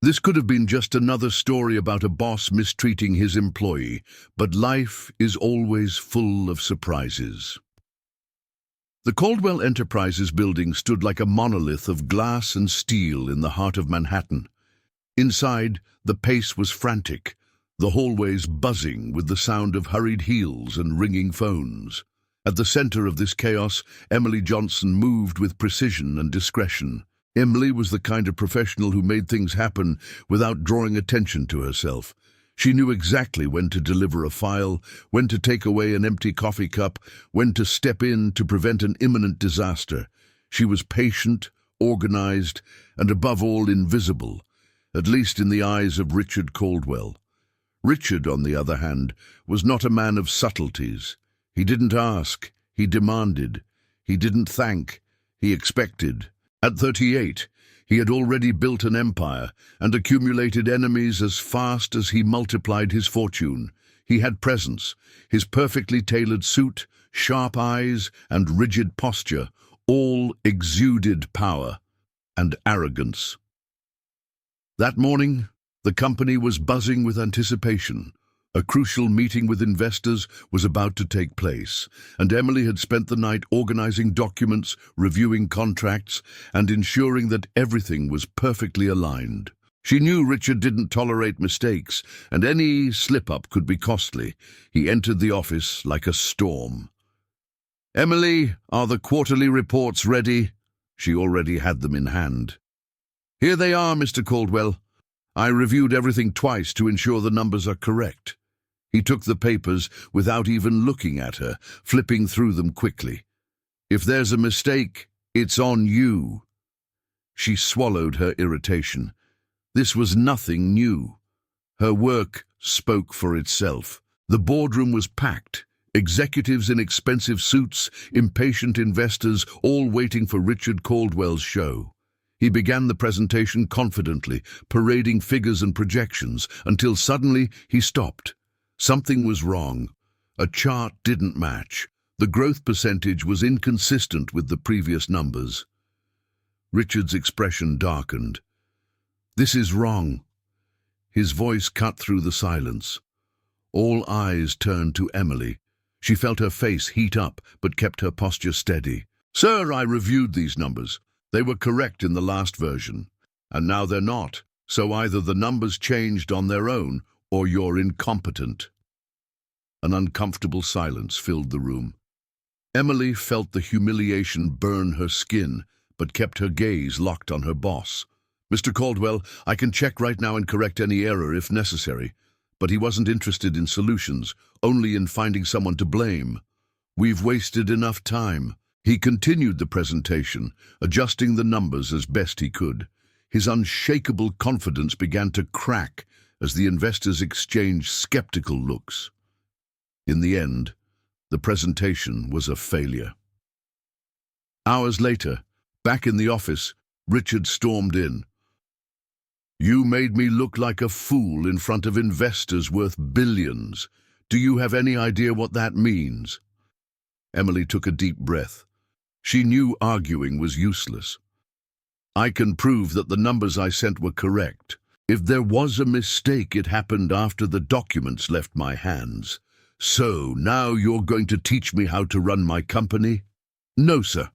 This could have been just another story about a boss mistreating his employee, but life is always full of surprises. The Caldwell Enterprises building stood like a monolith of glass and steel in the heart of Manhattan. Inside, the pace was frantic, the hallways buzzing with the sound of hurried heels and ringing phones. At the center of this chaos, Emily Johnson moved with precision and discretion. Emily was the kind of professional who made things happen without drawing attention to herself. She knew exactly when to deliver a file, when to take away an empty coffee cup, when to step in to prevent an imminent disaster. She was patient, organized, and above all invisible, at least in the eyes of Richard Caldwell. Richard, on the other hand, was not a man of subtleties. He didn't ask, he demanded. He didn't thank, he expected. At 38, he had already built an empire and accumulated enemies as fast as he multiplied his fortune. He had presence. His perfectly tailored suit, sharp eyes, and rigid posture all exuded power and arrogance. That morning, the company was buzzing with anticipation. A crucial meeting with investors was about to take place, and Emily had spent the night organizing documents, reviewing contracts, and ensuring that everything was perfectly aligned. She knew Richard didn't tolerate mistakes, and any slip-up could be costly. He entered the office like a storm. "Emily, are the quarterly reports ready?" She already had them in hand. "Here they are, Mr. Caldwell. I reviewed everything twice to ensure the numbers are correct." He took the papers without even looking at her, flipping through them quickly. "If there's a mistake, it's on you." She swallowed her irritation. This was nothing new. Her work spoke for itself. The boardroom was packed. Executives in expensive suits, impatient investors, all waiting for Richard Caldwell's show. He began the presentation confidently, parading figures and projections, until suddenly he stopped. Something was wrong. A chart didn't match. The growth percentage was inconsistent with the previous numbers. Richard's expression darkened. "This is wrong." His voice cut through the silence. All eyes turned to Emily. She felt her face heat up, but kept her posture steady. "Sir, I reviewed these numbers. They were correct in the last version, and now they're not. So either the numbers changed on their own, or you're incompetent." An uncomfortable silence filled the room. Emily felt the humiliation burn her skin, but kept her gaze locked on her boss. "Mr. Caldwell, I can check right now and correct any error if necessary." But he wasn't interested in solutions, only in finding someone to blame. "We've wasted enough time." He continued the presentation, adjusting the numbers as best he could. His unshakable confidence began to crack as the investors exchanged skeptical looks. In the end, the presentation was a failure. Hours later, back in the office, Richard stormed in. "You made me look like a fool in front of investors worth billions. Do you have any idea what that means?" Emily took a deep breath. She knew arguing was useless. "I can prove that the numbers I sent were correct. If there was a mistake, it happened after the documents left my hands. So now you're going to teach me how to run my company?" "No, sir.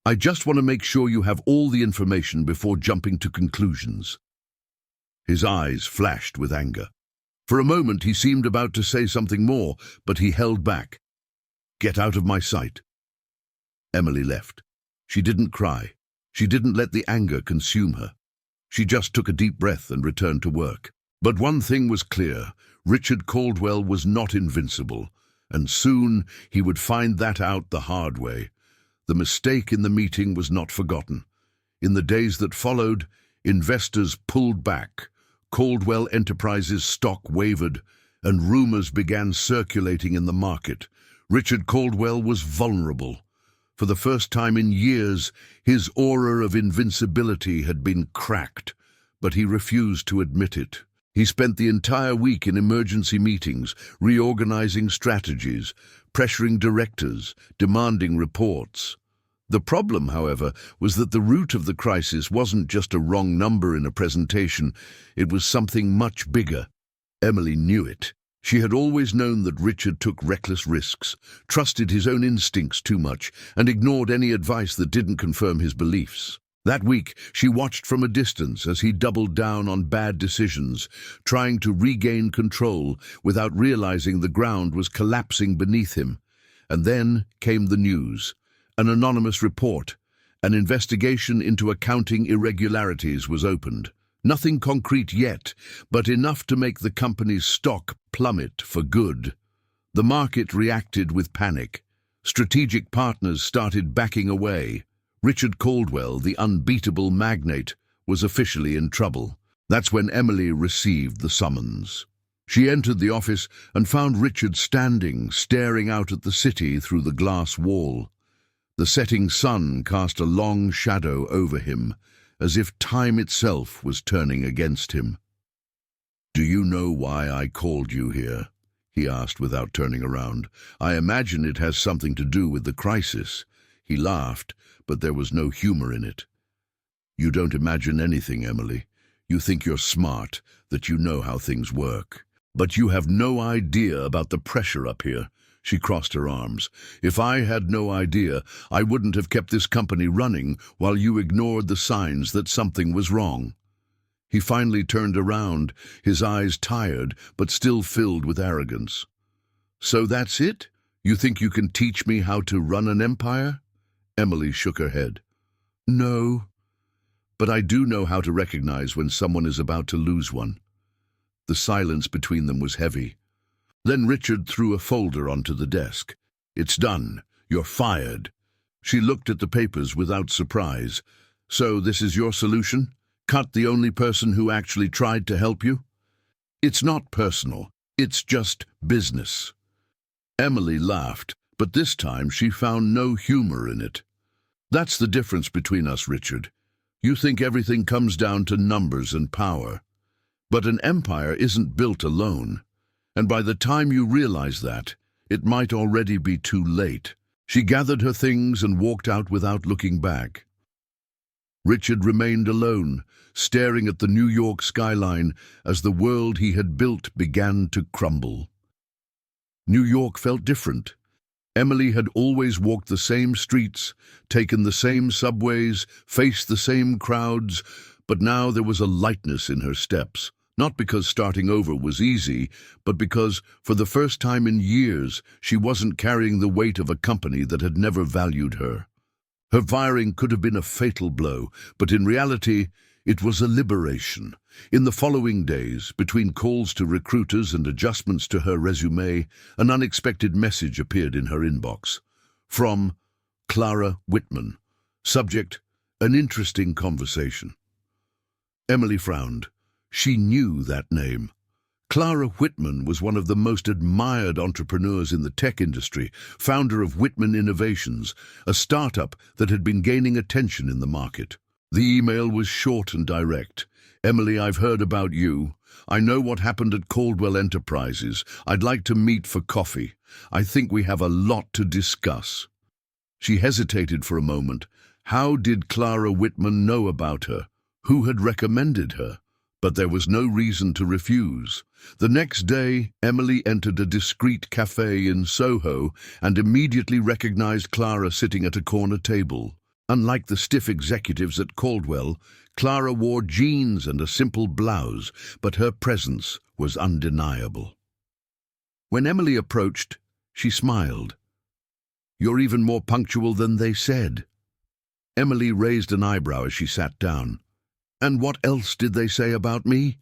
I just want to make sure you have all the information before jumping to conclusions." His eyes flashed with anger. For a moment he seemed about to say something more, but he held back. "Get out of my sight." Emily left. She didn't cry. She didn't let the anger consume her. She just took a deep breath and returned to work. But one thing was clear. Richard Caldwell was not invincible, and soon he would find that out the hard way. The mistake in the meeting was not forgotten. In the days that followed, investors pulled back. Caldwell Enterprises' stock wavered, and rumors began circulating in the market. Richard Caldwell was vulnerable. For the first time in years, his aura of invincibility had been cracked, but he refused to admit it. He spent the entire week in emergency meetings, reorganizing strategies, pressuring directors, demanding reports. The problem, however, was that the root of the crisis wasn't just a wrong number in a presentation, it was something much bigger. Emily knew it. She had always known that Richard took reckless risks, trusted his own instincts too much, and ignored any advice that didn't confirm his beliefs. That week, she watched from a distance as he doubled down on bad decisions, trying to regain control without realizing the ground was collapsing beneath him. And then came the news. An anonymous report, an investigation into accounting irregularities was opened. Nothing concrete yet, but enough to make the company's stock plummet for good. The market reacted with panic. Strategic partners started backing away. Richard Caldwell, the unbeatable magnate, was officially in trouble. That's when Emily received the summons. She entered the office and found Richard standing, staring out at the city through the glass wall. The setting sun cast a long shadow over him, as if time itself was turning against him. "Do you know why I called you here?" he asked without turning around. "I imagine it has something to do with the crisis." He laughed, but there was no humor in it. "You don't imagine anything, Emily. You think you're smart, that you know how things work. But you have no idea about the pressure up here." She crossed her arms. "If I had no idea, I wouldn't have kept this company running while you ignored the signs that something was wrong." He finally turned around, his eyes tired but still filled with arrogance. "So that's it? You think you can teach me how to run an empire?" Emily shook her head. "No, but I do know how to recognize when someone is about to lose one." The silence between them was heavy. Then Richard threw a folder onto the desk. "It's done. You're fired." She looked at the papers without surprise. "So this is your solution? Cut the only person who actually tried to help you?" "It's not personal. It's just business." Emily laughed, but this time she found no humor in it. "That's the difference between us, Richard. You think everything comes down to numbers and power. But an empire isn't built alone. And by the time you realize that, it might already be too late." She gathered her things and walked out without looking back. Richard remained alone, staring at the New York skyline as the world he had built began to crumble. New York felt different. Emily had always walked the same streets, taken the same subways, faced the same crowds, but now there was a lightness in her steps. Not because starting over was easy, but because, for the first time in years, she wasn't carrying the weight of a company that had never valued her. Her firing could have been a fatal blow, but in reality, it was a liberation. In the following days, between calls to recruiters and adjustments to her resume, an unexpected message appeared in her inbox. From Clara Whitman. Subject, an interesting conversation. Emily frowned. She knew that name. Clara Whitman was one of the most admired entrepreneurs in the tech industry, founder of Whitman Innovations, a startup that had been gaining attention in the market. The email was short and direct. "Emily, I've heard about you. I know what happened at Caldwell Enterprises. I'd like to meet for coffee. I think we have a lot to discuss." She hesitated for a moment. How did Clara Whitman know about her? Who had recommended her? But there was no reason to refuse. The next day, Emily entered a discreet cafe in Soho and immediately recognized Clara sitting at a corner table. Unlike the stiff executives at Caldwell, Clara wore jeans and a simple blouse, but her presence was undeniable. When Emily approached, she smiled. "You're even more punctual than they said." Emily raised an eyebrow as she sat down. "And what else did they say about me?"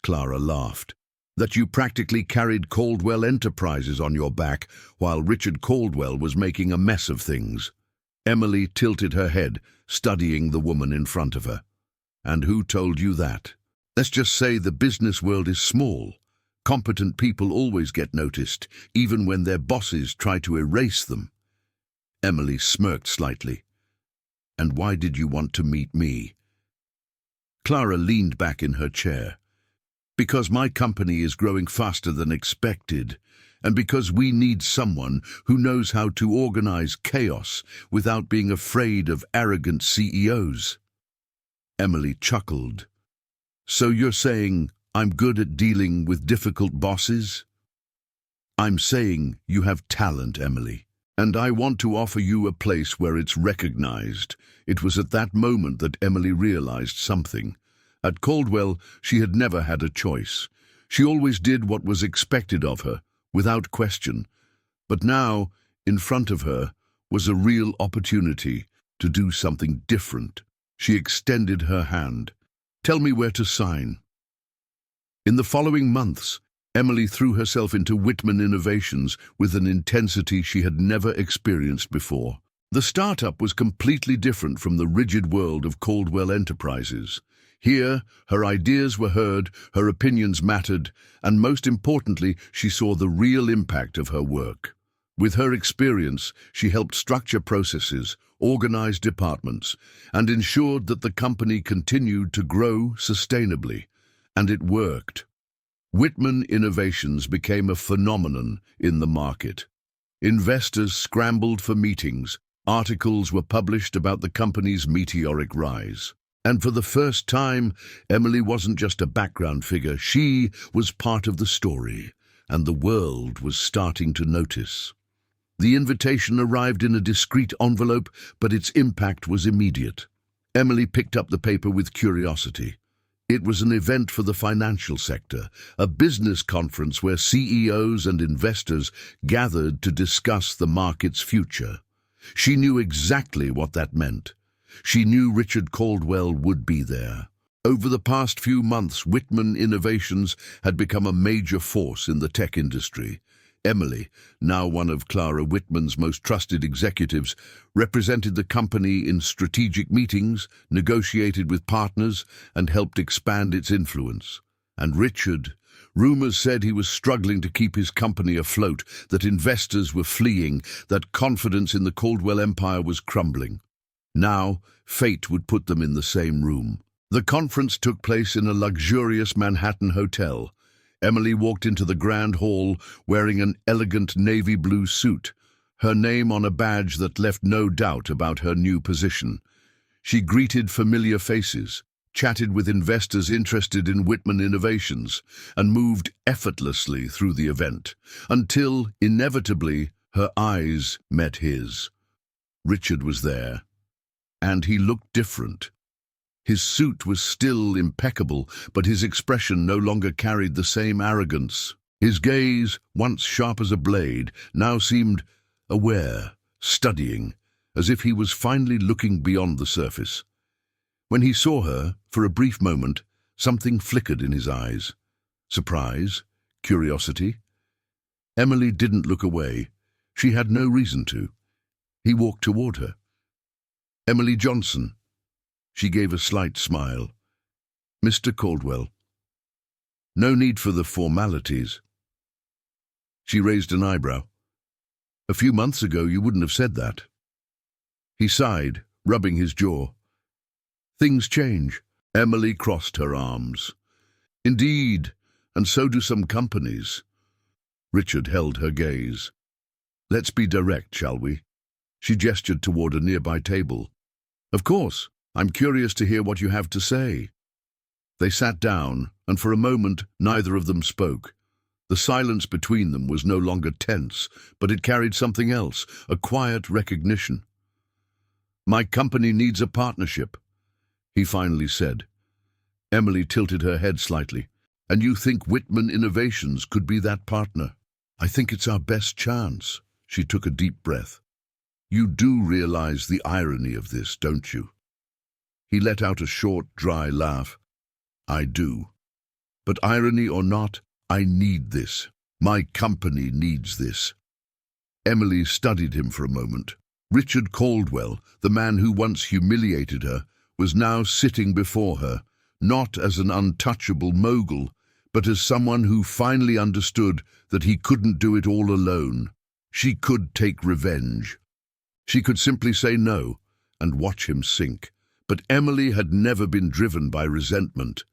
Clara laughed. "That you practically carried Caldwell Enterprises on your back while Richard Caldwell was making a mess of things." Emily tilted her head, studying the woman in front of her. "And who told you that?" "Let's just say the business world is small. Competent people always get noticed, even when their bosses try to erase them." Emily smirked slightly. "And why did you want to meet me?" Clara leaned back in her chair. "Because my company is growing faster than expected, And because we need someone who knows how to organize chaos without being afraid of arrogant CEOs. Emily chuckled. So you're saying I'm good at dealing with difficult bosses? I'm saying you have talent, Emily, and I want to offer you a place where it's recognized. It was at that moment that Emily realized something. At Caldwell, she had never had a choice. She always did what was expected of her, without question. But now, in front of her, was a real opportunity to do something different. She extended her hand. Tell me where to sign. In the following months, Emily threw herself into Whitman Innovations with an intensity she had never experienced before. The startup was completely different from the rigid world of Caldwell Enterprises. Here, her ideas were heard, her opinions mattered, and most importantly, she saw the real impact of her work. With her experience, she helped structure processes, organize departments, and ensured that the company continued to grow sustainably. And it worked. Whitman Innovations became a phenomenon in the market. Investors scrambled for meetings, articles were published about the company's meteoric rise. And for the first time, Emily wasn't just a background figure, she was part of the story, and the world was starting to notice. The invitation arrived in a discreet envelope, but its impact was immediate. Emily picked up the paper with curiosity. It was an event for the financial sector, a business conference where CEOs and investors gathered to discuss the market's future. She knew exactly what that meant. She knew Richard Caldwell would be there. Over the past few months, Whitman Innovations had become a major force in the tech industry. Emily, now one of Clara Whitman's most trusted executives, represented the company in strategic meetings, negotiated with partners, and helped expand its influence. And Richard, rumors said he was struggling to keep his company afloat, that investors were fleeing, that confidence in the Caldwell empire was crumbling. Now, fate would put them in the same room. The conference took place in a luxurious Manhattan hotel. Emily walked into the grand hall wearing an elegant navy blue suit, her name on a badge that left no doubt about her new position. She greeted familiar faces, chatted with investors interested in Whitman Innovations, and moved effortlessly through the event, until, inevitably, her eyes met his. Richard was there, and he looked different. His suit was still impeccable, but his expression no longer carried the same arrogance. His gaze, once sharp as a blade, now seemed aware, studying, as if he was finally looking beyond the surface. When he saw her, for a brief moment, something flickered in his eyes. Surprise? Curiosity? Emily didn't look away. She had no reason to. He walked toward her. Emily Johnson. She gave a slight smile. Mr. Caldwell. No need for the formalities. She raised an eyebrow. A few months ago you wouldn't have said that. He sighed, rubbing his jaw. Things change. Emily crossed her arms. Indeed, and so do some companies. Richard held her gaze. Let's be direct, shall we? She gestured toward a nearby table. Of course. I'm curious to hear what you have to say. They sat down, and for a moment neither of them spoke. The silence between them was no longer tense, but it carried something else, a quiet recognition. My company needs a partnership, he finally said. Emily tilted her head slightly. And you think Whitman Innovations could be that partner? I think it's our best chance. She took a deep breath. You do realize the irony of this, don't you? He let out a short, dry laugh. I do. But irony or not, I need this. My company needs this. Emily studied him for a moment. Richard Caldwell, the man who once humiliated her, was now sitting before her, not as an untouchable mogul, but as someone who finally understood that he couldn't do it all alone. She could take revenge. She could simply say no and watch him sink. But Emily had never been driven by resentment.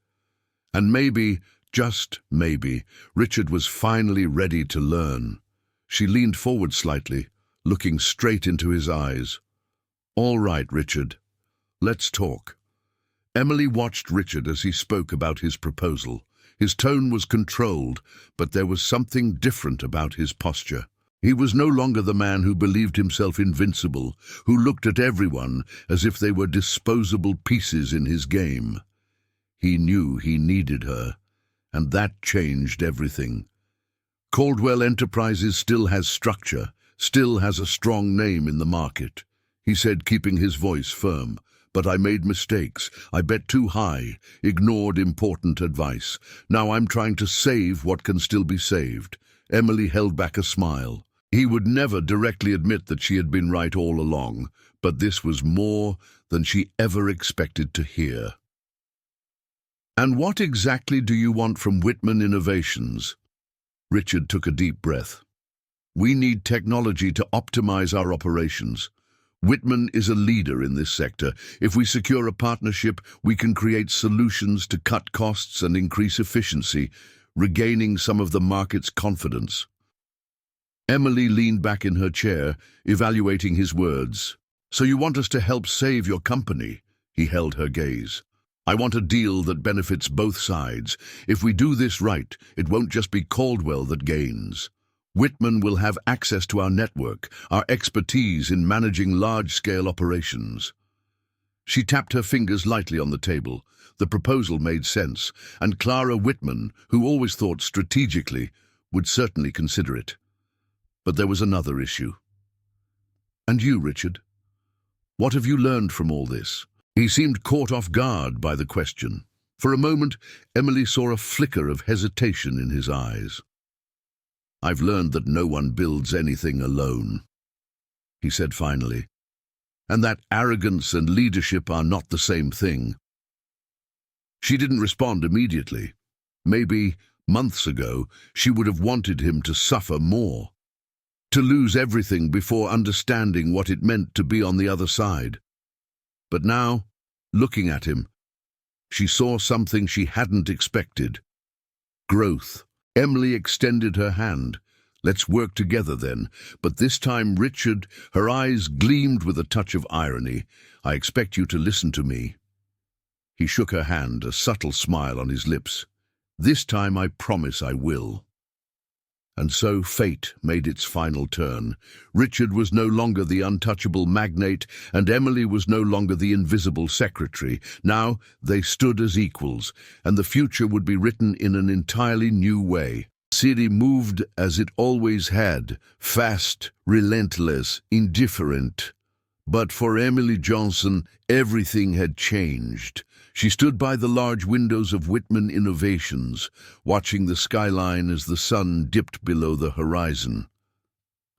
And maybe, Just maybe, Richard was finally ready to learn. She leaned forward slightly, looking straight into his eyes. "All right, Richard. Let's talk." Emily watched Richard as he spoke about his proposal. His tone was controlled, but there was something different about his posture. He was no longer the man who believed himself invincible, who looked at everyone as if they were disposable pieces in his game. He knew he needed her, and that changed everything. Caldwell Enterprises still has structure, still has a strong name in the market, he said, keeping his voice firm. But I made mistakes. I bet too high, ignored important advice. Now I'm trying to save what can still be saved. Emily held back a smile. He would never directly admit that she had been right all along, but this was more than she ever expected to hear. "And what exactly do you want from Whitman Innovations?" Richard took a deep breath. "We need technology to optimize our operations. Whitman is a leader in this sector. If we secure a partnership, we can create solutions to cut costs and increase efficiency, regaining some of the market's confidence." Emily leaned back in her chair, evaluating his words. "So you want us to help save your company?" He held her gaze. "I want a deal that benefits both sides. If we do this right, it won't just be Caldwell that gains. Whitman will have access to our network, our expertise in managing large-scale operations." She tapped her fingers lightly on the table. The proposal made sense, and Clara Whitman, who always thought strategically, would certainly consider it. But there was another issue. "And you, Richard? What have you learned from all this?" He seemed caught off guard by the question. For a moment, Emily saw a flicker of hesitation in his eyes. "I've learned that no one builds anything alone," he said finally, "and that arrogance and leadership are not the same thing." She didn't respond immediately. Maybe, months ago, she would have wanted him to suffer more, to lose everything before understanding what it meant to be on the other side. But now, looking at him, she saw something she hadn't expected. Growth. Emily extended her hand. "Let's work together then." But this time, Richard, her eyes gleamed with a touch of irony. "I expect you to listen to me." He shook her hand, a subtle smile on his lips. "This time I promise I will." And so fate made its final turn. Richard was no longer the untouchable magnate, and Emily was no longer the invisible secretary. Now they stood as equals, and the future would be written in an entirely new way. City moved as it always had, fast, relentless, indifferent. But for Emily Johnson, everything had changed. She stood by the large windows of Whitman Innovations, watching the skyline as the sun dipped below the horizon.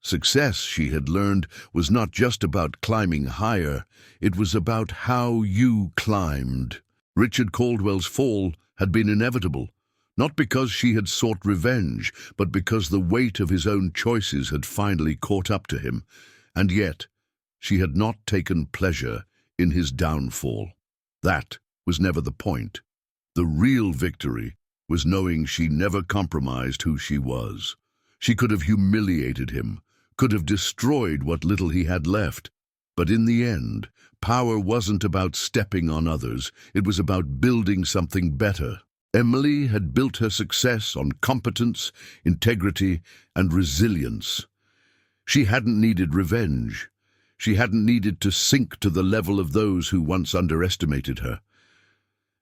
Success, she had learned, was not just about climbing higher, it was about how you climbed. Richard Caldwell's fall had been inevitable, not because she had sought revenge, but because the weight of his own choices had finally caught up to him. And yet, she had not taken pleasure in his downfall. That was never the point. The real victory was knowing she never compromised who she was. She could have humiliated him, could have destroyed what little he had left. But in the end, power wasn't about stepping on others, it was about building something better. Emily had built her success on competence, integrity, and resilience. She hadn't needed revenge. She hadn't needed to sink to the level of those who once underestimated her.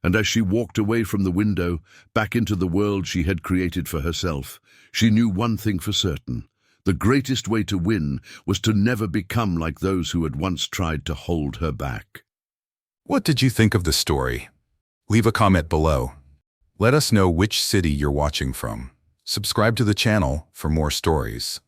And as she walked away from the window, back into the world she had created for herself, she knew one thing for certain. The greatest way to win was to never become like those who had once tried to hold her back. What did you think of the story? Leave a comment below. Let us know which city you're watching from. Subscribe to the channel for more stories.